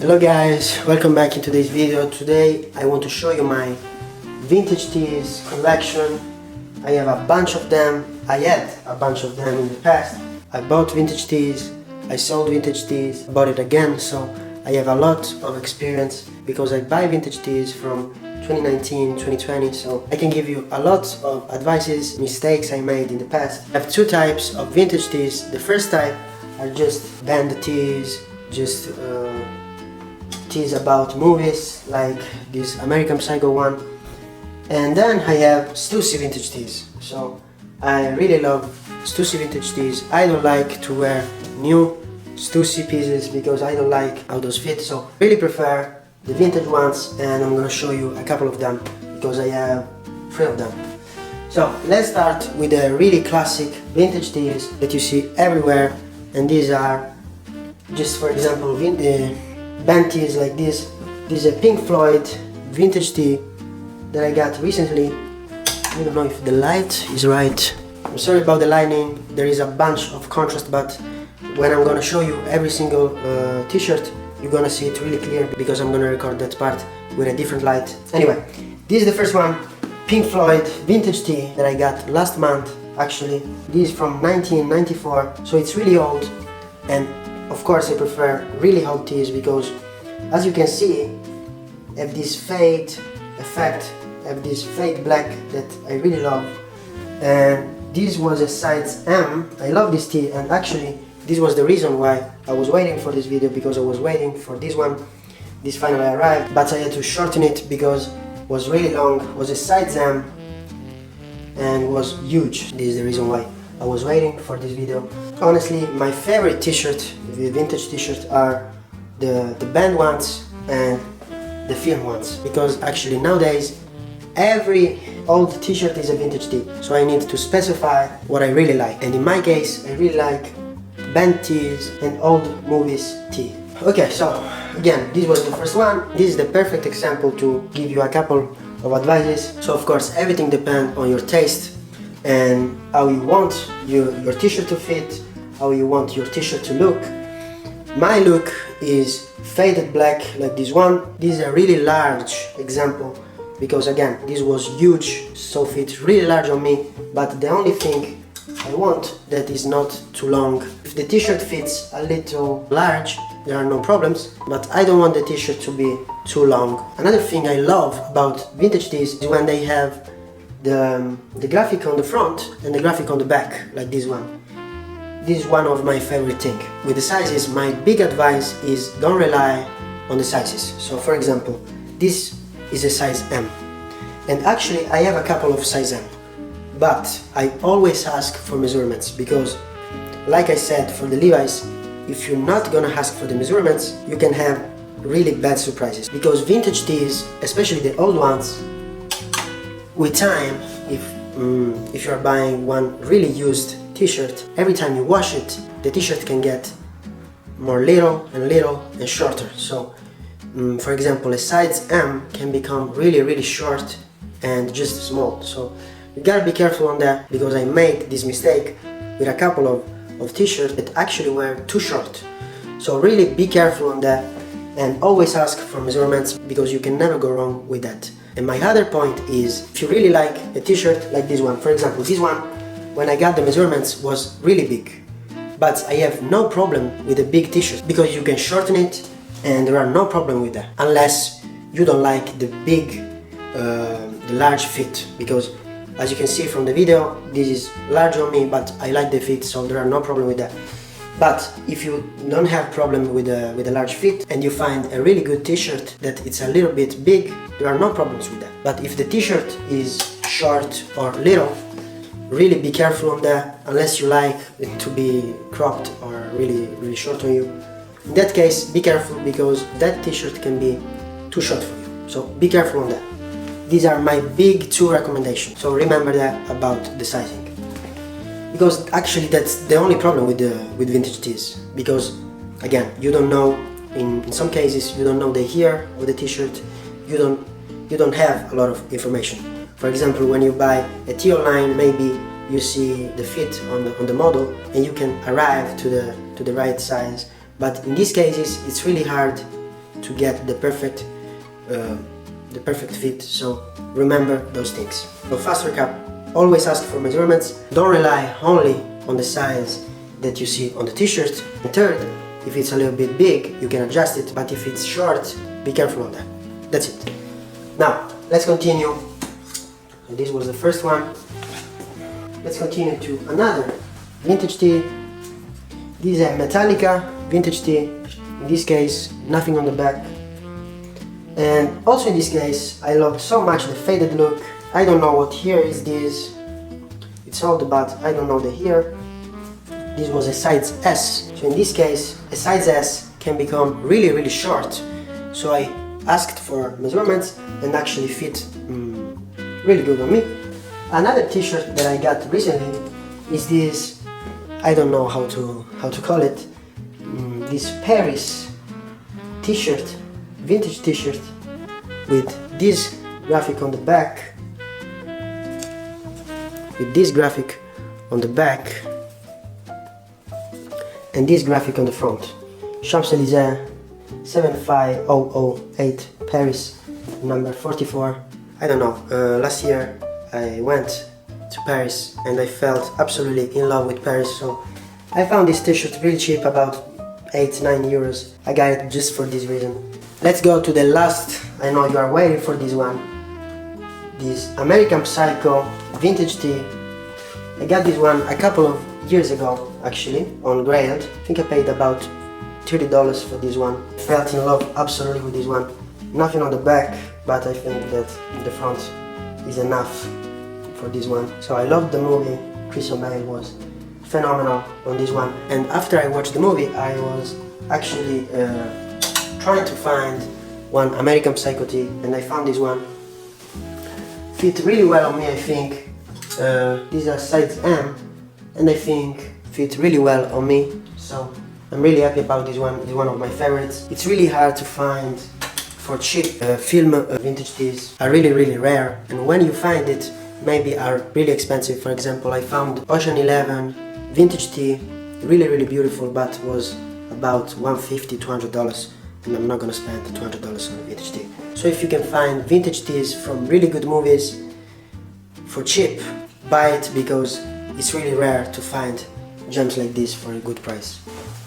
Hello guys, welcome back in today's video. Today I want to show you my vintage tees collection. I have a bunch of them. I had a bunch of them in the past. I bought vintage tees, I sold vintage tees, bought it again, so I have a lot of experience because I buy vintage tees from 2019, 2020, so I can give you a lot of advices, mistakes I made in the past. I have two types of vintage tees. The first type are just band tees, just tees about movies, like this American Psycho one. And then I have Stussy Vintage Tees. So I really love Stussy Vintage Tees. I don't like to wear new Stussy pieces because I don't like how those fit, so really prefer the vintage ones, and I'm gonna show you a couple of them because I have 3 of them. So let's start with the really classic vintage tees that you see everywhere, and these are just, for example, band tees like this. This is a Pink Floyd vintage tee that I got recently. I don't know if the light is right. I'm sorry about the lighting, there is a bunch of contrast, but when I'm gonna show you every single t-shirt, you're gonna see it really clear because I'm gonna record that part with a different light. Anyway, this is the first one, Pink Floyd vintage tee that I got last month actually. This is from 1994, so it's really old, and of course I prefer really old tees because, as you can see, have this fade effect, have this fade black that I really love. And this was a size M. I love this tee, and actually this was the reason why I was waiting for this video, because I was waiting for this one. This finally arrived, but I had to shorten it because it was really long. It was a size M and was huge. This is the reason why I was waiting for this video. Honestly, my favorite t-shirt, the vintage t-shirts, are the band ones and the film ones, because actually nowadays every old t-shirt is a vintage tee, so I need to specify what I really like, and in my case I really like band tees and old movies tee. Okay, so again, this was the first one. This is the perfect example to give you a couple of advices. So of course everything depends on your taste and how you want your t-shirt to fit, how you want your t-shirt to look. My look is faded black like this one. This is a really large example because again, this was huge, so fit really large on me, but the only thing I want that is not too long. If the t-shirt fits a little large, there are no problems, but I don't want the t-shirt to be too long. Another thing I love about vintage tees is when they have the graphic on the front and the graphic on the back, like this one. This is one of my favorite things. With the sizes, my big advice is don't rely on the sizes. So for example, this is a size M, and actually I have a couple of size M, but I always ask for measurements because, like I said, for the Levi's, if you're not gonna ask for the measurements, you can have really bad surprises, because vintage tees, especially the old ones, with time, if you're buying one really used t-shirt, every time you wash it, the t-shirt can get more little and shorter. So for example, a size M can become really short and just small. So you gotta be careful on that, because I made this mistake with a couple of t-shirts that actually were too short. So really be careful on that and always ask for measurements, because you can never go wrong with that. And my other point is, if you really like a t-shirt like this one, for example, this one, when I got the measurements, was really big, but I have no problem with a big t-shirt because you can shorten it and there are no problem with that, unless you don't like the big, the large fit, because as you can see from the video, this is large on me, but I like the fit, so there are no problem with that. But if you don't have problem with a large fit and you find a really good t-shirt that it's a little bit big, there are no problems with that. But if the t-shirt is short or little, really be careful on that, unless you like it to be cropped or really short on you. In that case, be careful, because that t-shirt can be too short for you. So be careful on that. These are my big 2 recommendations. So remember that about the sizing. Because actually that's the only problem with vintage tees. Because again, you don't know, in some cases you don't know the hair of the t-shirt. You don't have a lot of information. For example, when you buy a tee online, maybe you see the fit on the model and you can arrive to the right size. But in these cases, it's really hard to get the perfect fit. So remember those things. So fast recap: always ask for measurements. Don't rely only on the size that you see on the t-shirt. And third, if it's a little bit big, you can adjust it, but if it's short, be careful on that. That's it. Now, let's continue. So this was the first one. Let's continue to another vintage tee. This is a Metallica Vintage Tee. In this case, nothing on the back. And also in this case, I love so much the faded look. I don't know what here is this. It's old, but I don't know the here. This was a size S. So in this case, a size S can become really, really short. So I asked for measurements and actually fit really good on me. Another t-shirt that I got recently is this, I don't know how to call it, this Paris t-shirt, vintage t-shirt with this graphic on the back, and this graphic on the front. Champs-Élysées 75008 Paris, number 44. I don't know, last year I went to Paris and I felt absolutely in love with Paris, so I found this t-shirt really cheap, about 8-9 euros. I got it just for this reason. Let's go to the last. I know you are waiting for this one. This American Psycho Vintage Tee. I got this one a couple of years ago, actually, on Grailed. I think I paid about $30 for this one. Felt in love absolutely with this one. Nothing on the back, but I think that the front is enough for this one. So I loved the movie. Christian Bale was phenomenal on this one. And after I watched the movie, I was actually trying to find one American Psycho tee, and I found this one. Fit really well on me, I think. These are size M, and I think fit really well on me. So I'm really happy about this one. It's one of my favorites. It's really hard to find for cheap film vintage tees. Are really, really rare, and when you find it, maybe are really expensive. For example, I found Ocean 11 vintage tee, really, really beautiful, but was about $150–200, and I'm not gonna spend $200 on a vintage tee. So if you can find vintage tees from really good movies for cheap, buy it, because it's really rare to find gems like this for a good price.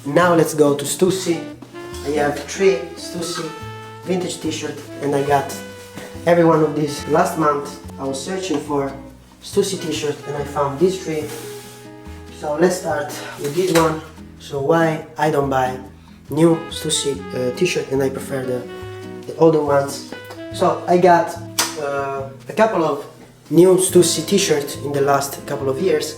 Now let's go to Stussy. I have 3 Stussy vintage t-shirts, and I got every one of these. Last month I was searching for Stussy t-shirt and I found these 3. So let's start with this one. So why I don't buy new Stussy t-shirt and I prefer the older ones. So I got a couple of new Stussy t-shirts in the last couple of years,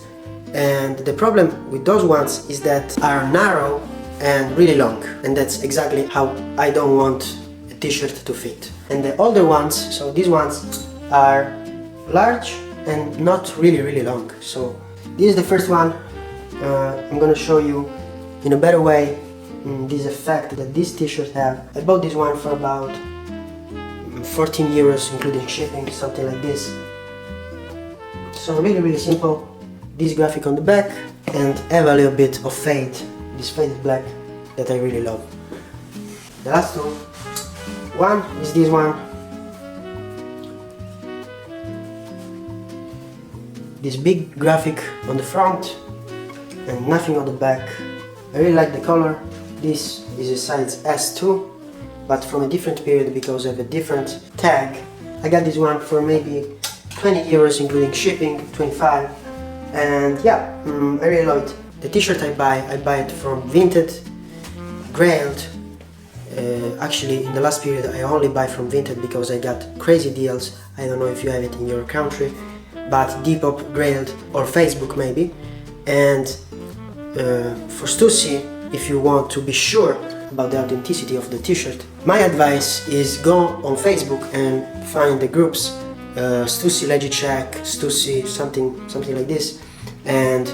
and the problem with those ones is that are narrow and really long, and that's exactly how I don't want a t-shirt to fit. And the older ones, so these ones are large and not really, really long. So this is the first one. I'm gonna show you in a better way this effect that this t-shirt have. I bought this one for about 14 euros including shipping, something like this. So really, really simple. This graphic on the back, and have a little bit of fade, this faded black that I really love. The last two, one is this one. This big graphic on the front and nothing on the back. I really like the color. This is a size S2, but from a different period because of a different tag. I got this one for maybe 20 euros including shipping, 25. And yeah, I really love it. The t-shirt I buy it from Vinted, Grailed. Actually in the last period I only buy from Vinted because I got crazy deals. I don't know if you have it in your country, but Depop, Grailed, or Facebook maybe. And for Stussy, if you want to be sure about the authenticity of the t-shirt, my advice is go on Facebook and find the groups Stussy Legit Check, Stussy something like this, and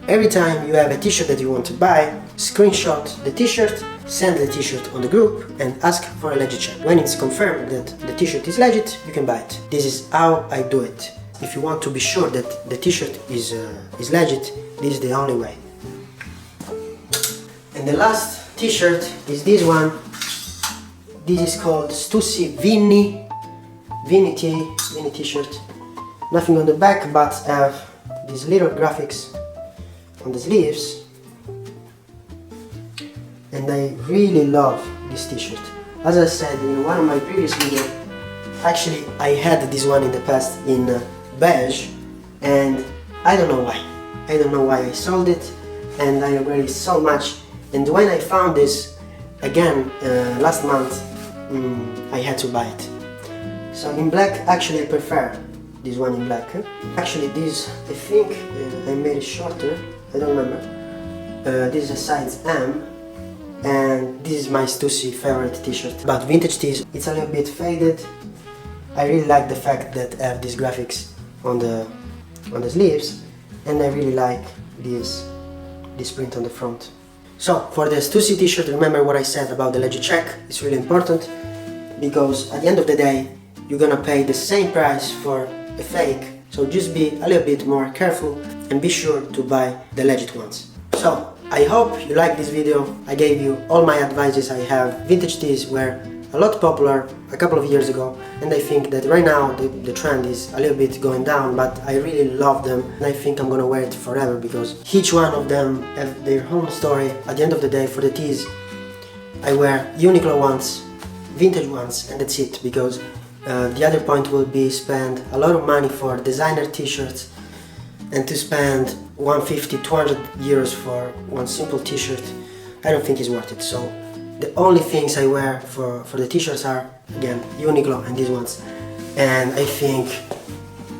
every time you have a t-shirt that you want to buy, screenshot the t-shirt, send the t-shirt on the group and ask for a legit check. When it's confirmed that the t-shirt is legit, you can buy it. This is how I do it. If you want to be sure that the t-shirt is legit, this is the only way. And the last t-shirt is this one. This is called Stussy Vinny Tee, Vinny t-shirt. Nothing on the back, but have these little graphics on the sleeves. And I really love this t-shirt. As I said in one of my previous videos, actually I had this one in the past in beige, and I don't know why. I don't know why I sold it, and I regret it so much. And when I found this again last month, I had to buy it. So in black, actually I prefer this one in black. Actually this, I think I made it shorter, I don't remember. This is a size M, and this is my Stussy favorite t-shirt. But vintage tees, it's a little bit faded. I really like the fact that I have these graphics on the sleeves, and I really like this print on the front. So for the Stussy t-shirt, remember what I said about the legit check. It's really important, because at the end of the day you're gonna pay the same price for a fake, so just be a little bit more careful and be sure to buy the legit ones. So I hope you liked this video. I gave you all my advices. I have vintage tees were a lot popular a couple of years ago, and I think that right now the trend is a little bit going down, but I really love them, and I think I'm gonna wear it forever because each one of them have their own story. At the end of the day, for the tees, I wear Uniqlo ones, vintage ones, and that's it, because the other point will be spend a lot of money for designer t-shirts, and to spend 150-200 euros for one simple t-shirt, I don't think is worth it. So the only things I wear for the t-shirts are, again, Uniqlo and these ones. And I think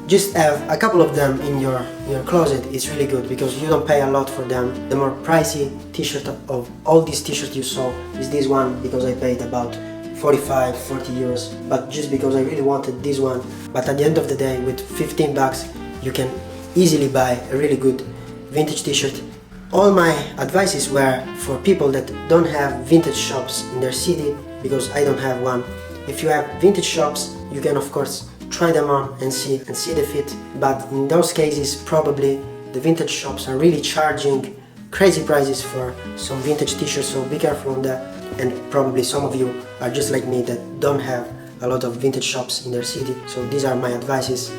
just have a couple of them in your closet is really good, because you don't pay a lot for them. The more pricey t-shirt of all these t-shirts you saw is this one, because I paid about 45-40 euros, but just because I really wanted this one. But at the end of the day, with 15 bucks you can easily buy a really good vintage t-shirt. All my advices were for people that don't have vintage shops in their city, because I don't have one. If you have vintage shops, you can of course try them on and see the fit, but in those cases probably the vintage shops are really charging crazy prices for some vintage t-shirts, so be careful on that. And probably some of you are just like me that don't have a lot of vintage shops in their city, so these are my advices.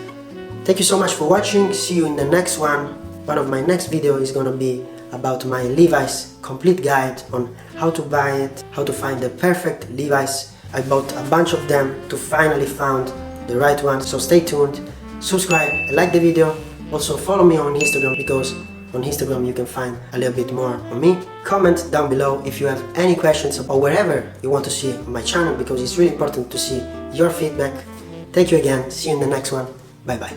Thank you so much for watching. See you in the next one. One of my next video is gonna be about my Levi's complete guide on how to buy it, how to find the perfect Levi's. I bought a bunch of them to finally found the right one, so stay tuned, subscribe, like the video, also follow me on Instagram, because on Instagram you can find a little bit more on me. Comment down below if you have any questions or whatever you want to see on my channel, because it's really important to see your feedback. Thank you again, see you in the next one, bye bye.